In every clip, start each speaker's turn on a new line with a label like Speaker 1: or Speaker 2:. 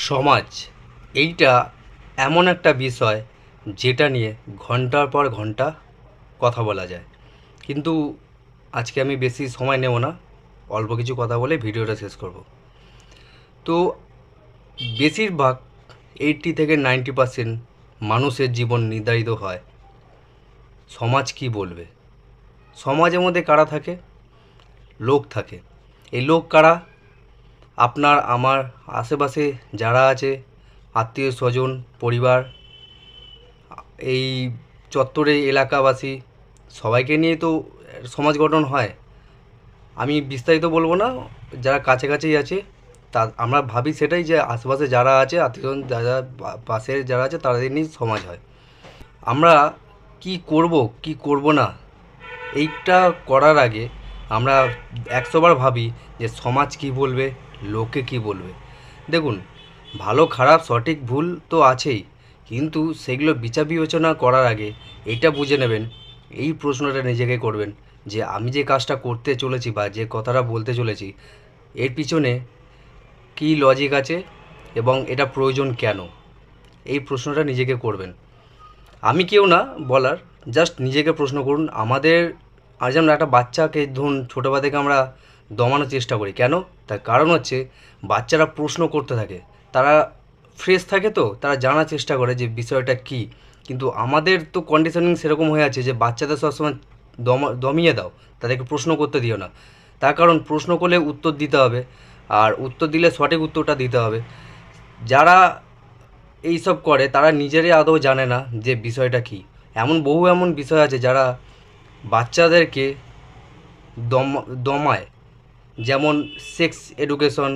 Speaker 1: সমাজ এইটা এমন একটা বিষয় যেটা নিয়ে ঘন্টার পর ঘন্টা কথা বলা যায়, কিন্তু আজকে আমি বেশি সময় নেব না, অল্প কিছু কথা বলে ভিডিওটা শেষ করব। তো বেশিরভাগ 80 থেকে 90% মানুষের জীবন নির্ধারিত হয় সমাজ কি বলবে। সমাজের মধ্যে কারা থাকে? লোক থাকে। এই লোক কারা? আপনার আমার আশেপাশে যারা আছে, আত্মীয় স্বজন, পরিবার, এই চত্বরে এলাকাবাসী, সবাইকে নিয়ে তো সমাজ গঠন হয়। আমি বিস্তারিত বলবো না, যারা কাছাকাছি আছে তা আমরা ভাবি সেটাই, যে আশেপাশে যারা আছে, আত্মীয়স্বজন যারা পাশে যারা আছে, তাদের নিয়েই সমাজ হয়। আমরা কি করব কি করব না, এইটা করার আগে আমরা 100বার ভাবি যে সমাজ কি বলবে, লোকে কি বলবে। দেখুন, ভালো খারাপ সঠিক ভুল তো আছেই, কিন্তু সেগুলো বিচার বিবেচনা করার আগে এটা বুঝে নেবেন, এই প্রশ্নটা নিজেকে করবেন যে আমি যে কাজটা করতে চলেছি বা যে কথাটা বলতে চলেছি, এর পিছনে কী লজিক আছে এবং এটা প্রয়োজন কেন, এই প্রশ্নটা নিজেকে করবেন। আমি কেউ না বলার, জাস্ট নিজেকে প্রশ্ন করুন। আমাদের আজ আমরা একটা বাচ্চাকে ধরুন ছোটোবেলা থেকে আমরা দমানোর চেষ্টা করি, কেন? তার কারণ হচ্ছে বাচ্চারা প্রশ্ন করতে থাকে, তারা ফ্রেশ থাকে, তো তারা জানার চেষ্টা করে যে বিষয়টা কী। কিন্তু আমাদের তো কন্ডিশনিং সেরকম হয়ে আছে যে বাচ্চাদের সবসময় দমিয়ে দাও, তাদেরকে প্রশ্ন করতে দিও না। তার কারণ প্রশ্ন করলে উত্তর দিতে হবে, আর উত্তর দিলে সঠিক উত্তরটা দিতে হবে। যারা এইসব করে তারা নিজেরাই আদৌ জানে না যে বিষয়টা কী। এমন বিষয় আছে যারা বাচ্চাদেরকে দমায়, যেমন সেক্স এডুকেশন,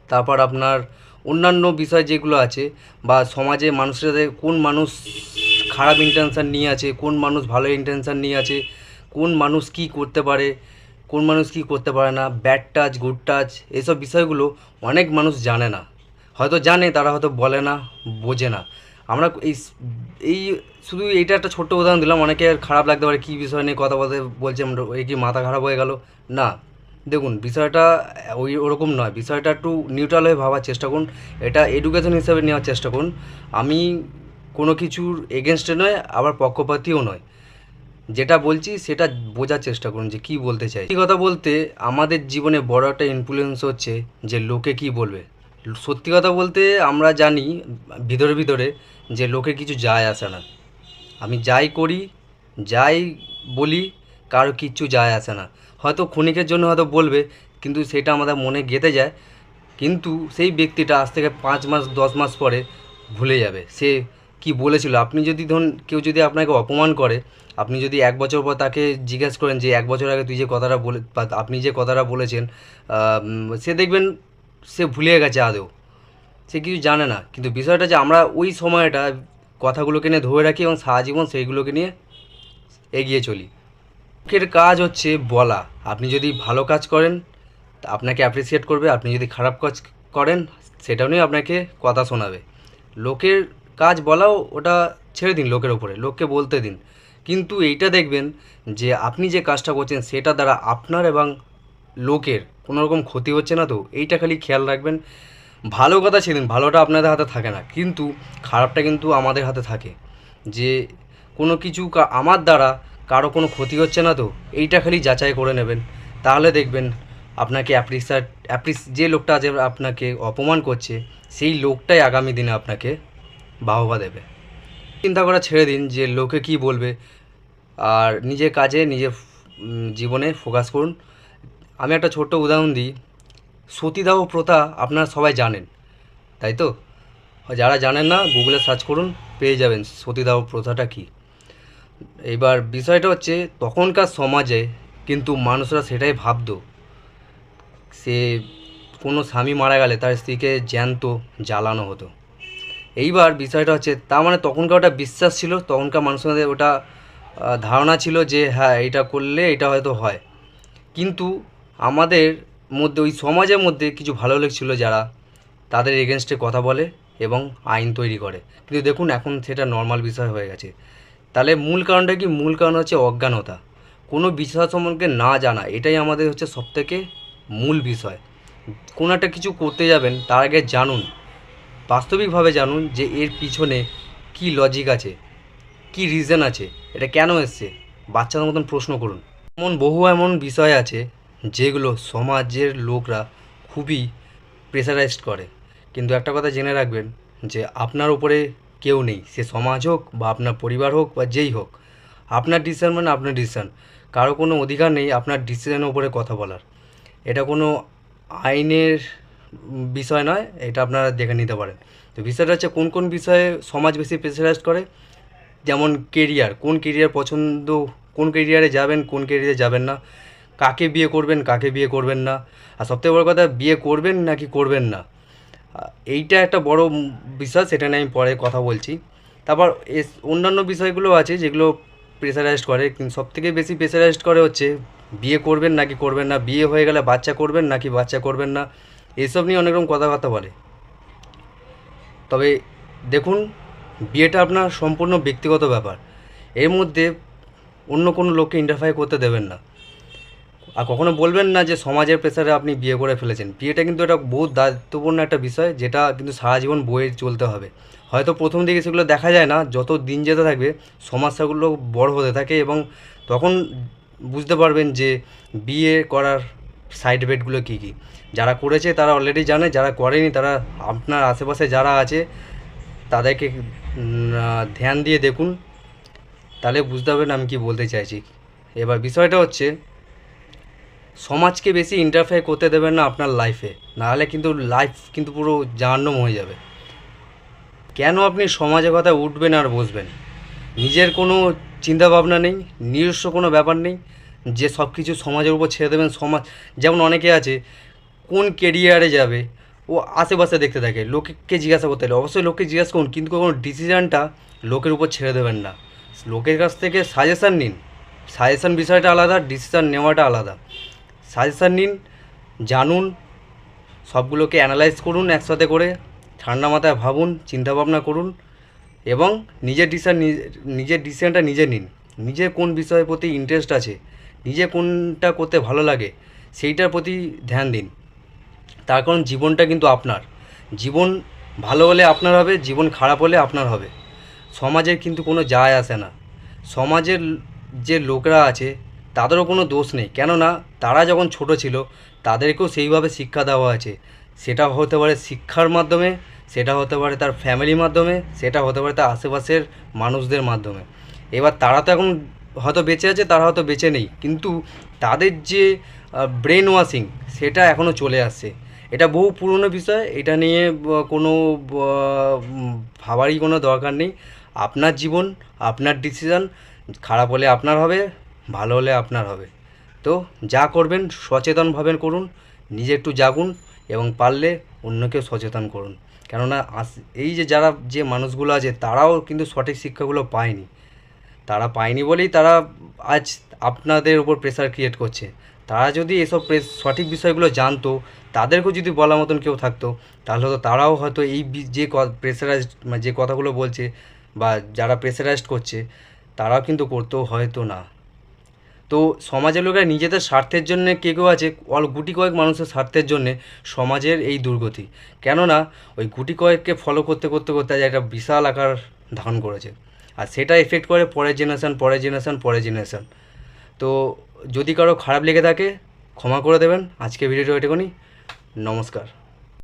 Speaker 1: তারপর আপনার অন্যান্য বিষয় যেগুলো আছে, বা সমাজে মানুষের কোন মানুষ খারাপ ইন্টেনশান নিয়ে আছে, কোন মানুষ ভালো ইন্টেনশান নিয়ে আছে, কোন মানুষ কী করতে পারে, কোন মানুষ কী করতে পারে না, ব্যাড টাচ গুড টাচ, এসব বিষয়গুলো অনেক মানুষ জানে না। হয়তো জানে, তারা হয়তো বলে না, বোঝে না। আমরা এই এই শুধু এইটা একটা ছোট্ট উদাহরণ দিলাম, অনেকে খারাপ লাগতে পারে কী বিষয় নিয়ে কথা বলতে বলছে, এই কি মাথা খারাপ হয়ে গেল? না, দেখুন বিষয়টা ওরকম নয়। বিষয়টা একটু নিউট্রাল হয়ে ভাবার চেষ্টা করুন, এটা এডুকেশন হিসাবে নেওয়ার চেষ্টা করুন। আমি কোনো কিছুর এগেনস্টে নয়, আবার পক্ষপাতীও নয়। যেটা বলছি সেটা বোঝার চেষ্টা করুন যে কী বলতে চাই। এই কথা বলতে আমাদের জীবনে বড় একটা ইনফ্লুয়েন্স হচ্ছে যে লোকে কী বলবে। সত্যি কথা বলতে আমরা জানি ভিতরে ভিতরে যে লোকে কিছু যায় আসে না। আমি যাই করি, যাই বলি, কারো কিচ্ছু যায় আসে না। হয়তো ক্ষণিকের জন্য হয়তো বলবে, কিন্তু সেটা আমাদের মনে গেঁথে যায়। কিন্তু সেই ব্যক্তিটা আজ থেকে 5 মাস 10 মাস পরে ভুলে যাবে সে কি বলেছিল। আপনি যদি ধরুন কেউ যদি আপনাকে অপমান করে, আপনি যদি 1 বছর পর তাকে জিজ্ঞেস করেন যে 1 বছর আগে তুই যে কথাটা বলে বা আপনি যে কথাটা বলেছেন, সে দেখবেন সে ভুলে গেছে, আদৌ সে কিছু জানে না। কিন্তু বিষয়টা যে আমরা ওই সময়টা কথাগুলোকে নিয়ে ধরে রাখি এবং সারা জীবন সেইগুলোকে নিয়ে এগিয়ে চলি। লোকের কাজ হচ্ছে বলা। আপনি যদি ভালো কাজ করেন আপনাকে অ্যাপ্রিসিয়েট করবে, আপনি যদি খারাপ কাজ করেন সেটাও নিয়ে আপনাকে কথা শোনাবে। লোকের কাজ বলাও, ওটা ছেড়ে দিন লোকের ওপরে, লোককে বলতে দিন। কিন্তু এইটা দেখবেন যে আপনি যে কাজটা করছেন সেটা দ্বারা আপনার এবং লোকের কোনো রকম ক্ষতি হচ্ছে না, তো এইটা খালি খেয়াল রাখবেন। ভালো কথা ছেড়ে দিন, ভালোটা আপনাদের হাতে থাকে না, কিন্তু খারাপটা কিন্তু আমাদের হাতে থাকে। যে কোনো কিছু আমার দ্বারা কারো কোনো ক্ষতি হচ্ছে না, তো এইটা খালি যাচাই করে নেবেন। তাহলে দেখবেন আপনাকে যে লোকটা আজ আপনাকে অপমান করছে সেই লোকটাই আগামী দিনে আপনাকে বাহবা দেবে। চিন্তা করা ছেড়ে দিন যে লোকে কি বলবে, আর নিজের কাজে নিজের জীবনে ফোকাস করুন। আমি একটা ছোট্ট উদাহরণ দিই। সতীদাহ প্রথা আপনারা সবাই জানেন, তাই তো? যারা জানেন না গুগলে সার্চ করুন, পেয়ে যাবেন সতীদাহ প্রথাটা কী। এবার বিষয়টা হচ্ছে তখনকার সমাজে কিন্তু মানুষরা সেটাই ভাবতো, সে কোনো স্বামী মারা গেলে তার স্ত্রীকে জ্যান্ত জ্বালানো হতো। এইবার বিষয়টা হচ্ছে তার মানে তখনকার ওটা বিশ্বাস ছিল, তখনকার মানুষদের ওটা ধারণা ছিল যে হ্যাঁ এটা করলে এটা হয়তো হয়। কিন্তু আমাদের মধ্যে ওই সমাজের মধ্যে কিছু ভালো লোক ছিল যারা তাদের এগেনস্টে কথা বলে এবং আইন তৈরি করে। কিন্তু দেখুন এখন সেটা নর্মাল বিষয় হয়ে গেছে। তাহলে মূল কারণটা কি? মূল কারণ হচ্ছে অজ্ঞানতা, কোনো বিষয় সম্পর্কে না জানা। এটাই আমাদের হচ্ছে সবথেকে মূল বিষয়। কোনো একটা কিছু করতে যাবেন তার আগে জানুন বাস্তবিকভাবে জানুন যে এর পিছনে কী লজিক আছে, কী রিজন আছে, এটা কেন এসছে। বাচ্চাদের মতন প্রশ্ন করুন। এমন বিষয় আছে যেগুলো সমাজের লোকরা খুবই প্রেসারাইজড করে, কিন্তু একটা কথা জেনে রাখবেন যে আপনার উপরে কেউ নেই, সে সমাজ হোক বা আপনার পরিবার হোক বা যেই হোক। আপনার ডিসিশন মানে আপনার ডিসিশন, কারো কোনো অধিকার নেই আপনার ডিসিশনের উপরে কথা বলার। এটা কোনো আইনের বিষয় নয়, এটা আপনারা দেখে নিতে পারেন। তো বিষয়টা হচ্ছে কোন কোন বিষয়ে সমাজ বেশি প্রেসারাইজ করে, যেমন কেরিয়ার, কোন কেরিয়ার পছন্দ, কোন কেরিয়ারে যাবেন, কোন কেরিয়ারে যাবেন না, কাকে বিয়ে করবেন, কাকে বিয়ে করবেন না, আর সবথেকে বড় কথা বিয়ে করবেন নাকি করবেন না। এইটা একটা বড় বিষয়, সেটা নিয়ে আমি পরে কথা বলছি। তারপর অন্যান্য বিষয়গুলো আছে যেগুলো প্রেসারাইজড করে, কিন্তু সবথেকে বেশি প্রেসারাইজড করে হচ্ছে বিয়ে করবেন নাকি করবেন না, বিয়ে হয়ে গেলে বাচ্চা করবেন নাকি বাচ্চা করবেন না, এসব নিয়ে অনেক রকম কথাবার্তা বলে। তবে দেখুন, বিয়েটা আপনার সম্পূর্ণ ব্যক্তিগত ব্যাপার, এর মধ্যে অন্য কোনো লোককে ইন্টারফেয়ার করতে দেবেন না। আর কখনো বলবেন না যে সমাজের প্রেসারে আপনি বিয়ে করে ফেলেছেন। বিয়েটা কিন্তু এটা বহুত দায়িত্বপূর্ণ একটা বিষয়, যেটা কিন্তু সারা জীবন বয়ে চলতে হবে। হয়তো প্রথম দিকে সেগুলো দেখা যায় না, যত দিন যেতে থাকবে সমস্যাগুলো বড় হতে থাকে, এবং তখন বুঝতে পারবেন যে বিয়ে করার সাইড এফেক্টগুলো কী কী। যারা করেছে তারা অলরেডি জানে, যারা করেনি তারা আপনার আশেপাশে যারা আছে তাদেরকে ধ্যান দিয়ে দেখুন, তাহলে বুঝতে পারবেন আমি কি বলতে চাইছি। এবার বিষয়টা হচ্ছে সমাজকে বেশি ইন্টারফেয়ার করতে দেবেন না আপনার লাইফে, নাহলে কিন্তু লাইফ কিন্তু পুরো জাহান্নাম হয়ে যাবে। কেন আপনি সমাজের কথা উঠবেন আর বসবেন? নিজের কোনো চিন্তাভাবনা নেই, নিজস্ব কোনো ব্যাপার নেই, যে সব কিছু সমাজের উপর ছেড়ে দেবেন। সমাজ যেমন অনেকে আছে কোন কেরিয়ারে যাবে ও আশেপাশে দেখতে থাকে, লোককে জিজ্ঞাসা করতে হলে অবশ্যই লোককে জিজ্ঞাসা করুন, কিন্তু কোনো ডিসিশানটা লোকের উপর ছেড়ে দেবেন না। লোকের কাছ থেকে সাজেশান নিন, সাজেশান বিষয়টা আলাদা, ডিসিশান নেওয়াটা আলাদা। সাজেশান নিন, জানুন, সবগুলোকে অ্যানালাইজ করুন একসাথে করে, ঠান্ডা মাথায় ভাবুন, চিন্তাভাবনা করুন, এবং নিজের ডিসিশানটা নিজে নিন। নিজের কোন বিষয়ের প্রতি ইন্টারেস্ট আছে, নিজে কোনটা করতে ভালো লাগে সেইটার প্রতি ধ্যান দিন। তার কারণ জীবনটা কিন্তু আপনার, জীবন ভালো হলে আপনার হবে, জীবন খারাপ হলে আপনার হবে। সমাজের কিন্তু কোনো যায় আসে না। সমাজের যে লোকরা আছে তাদেরও কোনো দোষ নেই, কেননা তারা যখন ছোট ছিল তাদেরকেও সেইভাবে শিক্ষা দেওয়া আছে। সেটা হতে পারে শিক্ষার মাধ্যমে, সেটা হতে পারে তার ফ্যামিলির মাধ্যমে, সেটা হতে পারে তার আশেপাশের মানুষদের মাধ্যমে। এবার তারা তো এখন হয়তো বেঁচে আছে, তারা হয়তো বেঁচে নেই, কিন্তু তাদের যে ব্রেন ওয়াশিং সেটা এখনও চলে আসছে। এটা বহু পুরনো বিষয়, এটা নিয়ে কোনো ভাবারই কোনো দরকার নেই। আপনার জীবন, আপনার ডিসিশান, খারাপ হলে আপনার হবে, ভালো হলে আপনার হবে। তো যা করবেন সচেতনভাবে করুন, নিজে একটু জাগুন, এবং পারলে অন্যকে সচেতন করুন। কেননা এই যে যারা যে মানুষগুলো আছে তারাও কিন্তু সঠিক শিক্ষাগুলো পায়নি, তারা পায়নি বলেই তারা আজ আপনাদের উপর প্রেসার ক্রিয়েট করছে। তারা যদি এসব সঠিক বিষয়গুলো জানতো, তাদেরকেও যদি বলার মতন কেউ থাকতো, তাহলে হয়তো তারাও হয়তো এই যে প্রেসারাইজড মানে যে কথাগুলো বলছে বা যারা প্রেসারাইজড করছে তারাও কিন্তু করতো হয়তো না। তো সমাজের লোকেরা নিজেদের স্বার্থের জন্যে কেউ আছে, গুটি কয়েক মানুষের স্বার্থের জন্যে সমাজের এই দুর্গতি। কেননা ওই গুটি কয়েককে ফলো করতে করতে করতে আজ একটা বিশাল আকার ধারণ করেছে, আর সেটা এফেক্ট করে পরের জেনারেশান, পরের জেনারেশান, পরের জেনারেশান। তো যদি কারো খারাপ লেগে থাকে ক্ষমা করে দেবেন। আজকে ভিডিওটা এটুকুনি। নমস্কার।